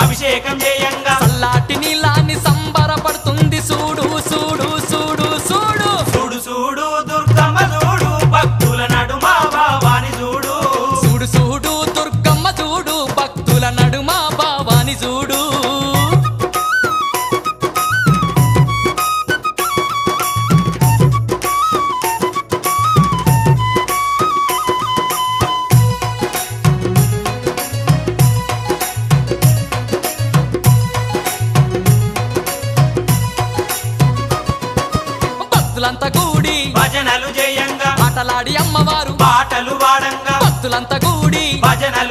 అభిషేకం చేయంగా చల్లాటి నీలాన్ని సంబరపడుతుంది చూడు చూడు చూడు చూడు చూడు చూడు దుర్గమ్మ చూడు భక్తుల నడుమ భావాని చూడు చూడు చూడు దుర్గమ్మ చూడు భక్తుల నడుమ భావాని చూడు భక్తులంతా కూడి భజనలు చేయంగా ఆటలాడి అమ్మవారు పాటలు వాడంగా భక్తులంతా కూడి భజనలు